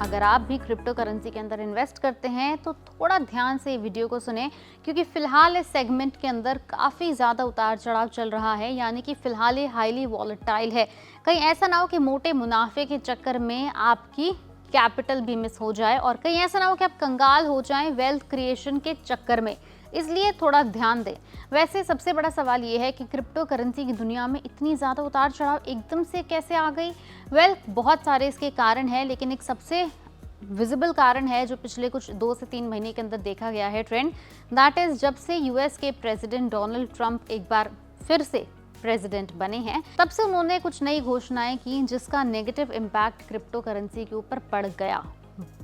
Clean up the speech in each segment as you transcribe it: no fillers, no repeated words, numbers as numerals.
अगर आप भी क्रिप्टो करेंसी के अंदर इन्वेस्ट करते हैं तो थोड़ा ध्यान से वीडियो को सुने, क्योंकि फिलहाल इस सेगमेंट के अंदर काफ़ी ज़्यादा उतार चढ़ाव चल रहा है। यानी कि फिलहाल ये हाईली वॉलेटाइल है। कहीं ऐसा ना हो कि मोटे मुनाफे के चक्कर में आपकी कैपिटल भी मिस हो जाए, और कहीं ऐसा ना हो कि आप कंगाल हो जाएं वेल्थ क्रिएशन के चक्कर में। इसलिए थोड़ा ध्यान दें। वैसे सबसे बड़ा सवाल ये है कि क्रिप्टो करेंसी की दुनिया में इतनी ज़्यादा उतार चढ़ाव एकदम से कैसे आ गई। बहुत सारे इसके कारण हैं, लेकिन एक सबसे विजिबल कारण है जो पिछले कुछ 2 से 3 महीने के अंदर देखा गया है ट्रेंड, दैट इज जब से यूएस के प्रेसिडेंट डोनाल्ड ट्रंप एक बार फिर से प्रेसिडेंट बने हैं, तब से उन्होंने कुछ नई घोषणाएं की जिसका नेगेटिव इम्पैक्ट क्रिप्टो करेंसी के ऊपर पड़ गया।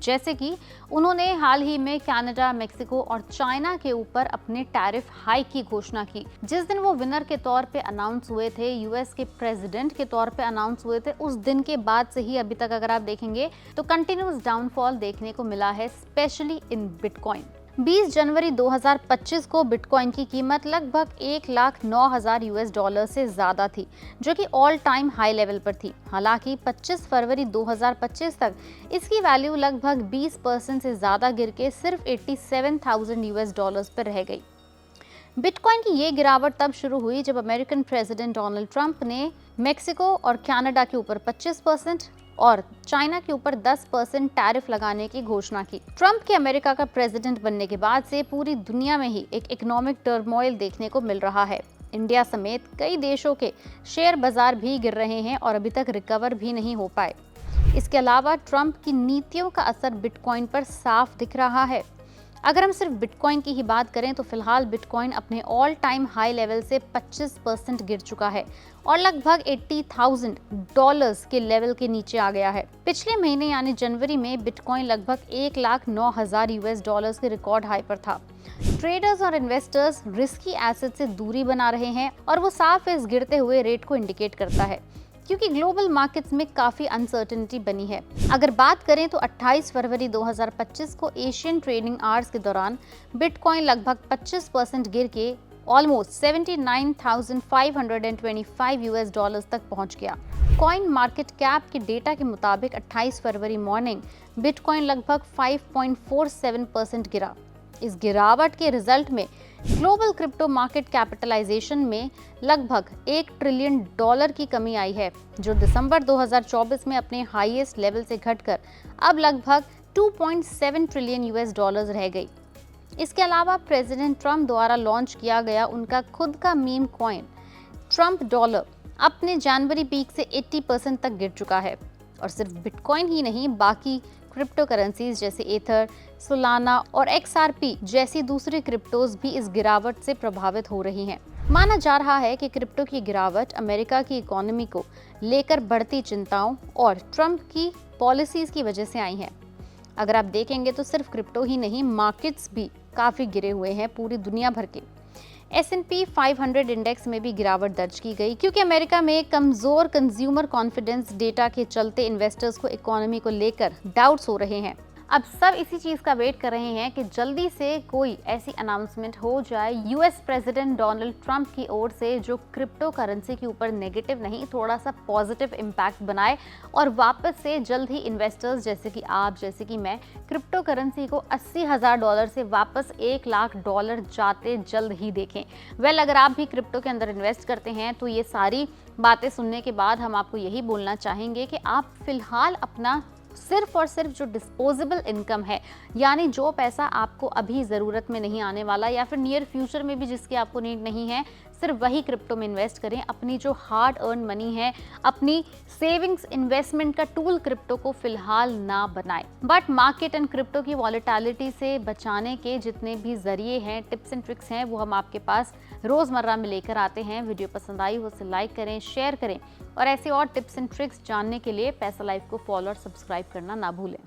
जैसे कि उन्होंने हाल ही में कनाडा, मेक्सिको और चाइना के ऊपर अपने टैरिफ हाइक की घोषणा की। जिस दिन वो विनर के तौर पे अनाउंस हुए थे, यूएस के प्रेसिडेंट के तौर पे अनाउंस हुए थे, उस दिन के बाद से ही अभी तक अगर आप देखेंगे तो कंटिन्यूअस डाउनफॉल देखने को मिला है, स्पेशली इन बिटकॉइन। 20 जनवरी 2025 को बिटकॉइन की कीमत लगभग 1,09,000 यूएस डॉलर से ज्यादा थी, जो कि ऑल टाइम हाई लेवल पर थी। हालांकि 25 फरवरी 2025 तक इसकी वैल्यू लगभग 20% से ज्यादा गिर के सिर्फ 87,000 यूएस डॉलर्स पर रह गई। बिटकॉइन की ये गिरावट तब शुरू हुई जब अमेरिकन प्रेसिडेंट डोनाल्ड ट्रंप ने मेक्सिको और कनाडा के ऊपर 25% और चाइना के ऊपर 10% टैरिफ लगाने की घोषणा की। ट्रंप के अमेरिका का प्रेसिडेंट बनने के बाद से पूरी दुनिया में ही एक इकोनॉमिक टर्मोइल देखने को मिल रहा है। इंडिया समेत कई देशों के शेयर बाजार भी गिर रहे हैं और अभी तक रिकवर भी नहीं हो पाए। इसके अलावा ट्रंप की नीतियों का असर बिटकॉइन पर साफ दिख रहा है। अगर हम सिर्फ बिटकॉइन की ही बात करें तो फिलहाल बिटकॉइन अपने ऑल टाइम हाई लेवल से 25% गिर चुका है और लगभग $80,000 के लेवल के नीचे आ गया है। पिछले महीने यानी जनवरी में बिटकॉइन लगभग 1,09,000 यूएस डॉलर्स के रिकॉर्ड हाई पर था। ट्रेडर्स और इन्वेस्टर्स रिस्की एसेट से दूरी बना रहे हैं और वो साफ इस गिरते हुए रेट को इंडिकेट करता है, क्योंकि ग्लोबल मार्केट्स में काफी अनसर्टेनिटी बनी है। अगर बात करें तो 28 फरवरी 2025 को एशियन ट्रेडिंग आवर्स के दौरान बिटकॉइन लगभग 25% गिर के ऑलमोस्ट 79,525 यूएस डॉलर्स तक पहुंच गया। कॉइन मार्केट कैप के डेटा के मुताबिक 28 फरवरी मॉर्निंग बिटकॉइन लगभग 5.47% गिरा। इस गिरावट के रिजल्ट में ग्लोबल क्रिप्टो मार्केट कैपिटलाइजेशन में लगभग $1 ट्रिलियन की कमी आई है, जो दिसंबर 2024 में अपने हाईएस्ट लेवल से घटकर अब लगभग 2.7 ट्रिलियन यूएस डॉलर्स रह गई। इसके अलावा प्रेसिडेंट ट्रंप द्वारा लॉन्च किया गया उनका खुद का मीम कॉइन ट्रंप डॉलर अपने जनवरी पीक से 80% तक गिर चुका है। और सिर्फ बिटकॉइन ही नहीं, बाकी क्रिप्टो करेंसीज जैसे एथर, सोलाना और XRP जैसी दूसरी क्रिप्टोज भी इस गिरावट से प्रभावित हो रही हैं। माना जा रहा है कि क्रिप्टो की गिरावट अमेरिका की इकोनॉमी को लेकर बढ़ती चिंताओं और ट्रंप की पॉलिसीज की वजह से आई हैं। अगर आप देखेंगे तो सिर्फ क्रिप्टो ही नहीं, मार्केट्स भी काफ़ी गिरे हुए हैं पूरी दुनिया भर के। S&P 500 इंडेक्स में भी गिरावट दर्ज की गई, क्योंकि अमेरिका में कमजोर कंज्यूमर कॉन्फिडेंस डेटा के चलते इन्वेस्टर्स को इकोनॉमी को लेकर डाउट्स हो रहे हैं। अब सब इसी चीज का वेट कर रहे हैं कि जल्दी से कोई ऐसी अनाउंसमेंट हो जाए यूएस प्रेसिडेंट डोनाल्ड ट्रंप की ओर से जो क्रिप्टो करेंसी के ऊपर नेगेटिव नहीं, थोड़ा सा पॉजिटिव इम्पैक्ट बनाए और वापस से जल्द ही इन्वेस्टर्स जैसे कि आप, जैसे कि मैं, क्रिप्टो करेंसी को $80,000 से वापस $1,00,000 जाते जल्द ही देखें। अगर आप भी क्रिप्टो के अंदर इन्वेस्ट करते हैं तो ये सारी बातें सुनने के बाद हम आपको यही बोलना चाहेंगे कि आप फिलहाल अपना सिर्फ और सिर्फ जो डिस्पोजेबल इनकम है, यानी जो पैसा आपको अभी ज़रूरत में नहीं आने वाला या फिर नियर फ्यूचर में भी जिसकी आपको नीड नहीं है, सिर्फ वही क्रिप्टो में इन्वेस्ट करें। अपनी जो हार्ड अर्न मनी है, अपनी सेविंग्स इन्वेस्टमेंट का टूल क्रिप्टो को फिलहाल ना बनाएं। बट मार्केट एंड क्रिप्टो की वॉलेटिलिटी से बचाने के जितने भी जरिए हैं, टिप्स एंड ट्रिक्स हैं, वो हम आपके पास रोज़मर्रा में लेकर आते हैं। वीडियो पसंद आई हो तो लाइक करें, शेयर करें और ऐसे और टिप्स एंड ट्रिक्स जानने के लिए पैसा लाइफ को फॉलो और सब्सक्राइब करना ना भूलें।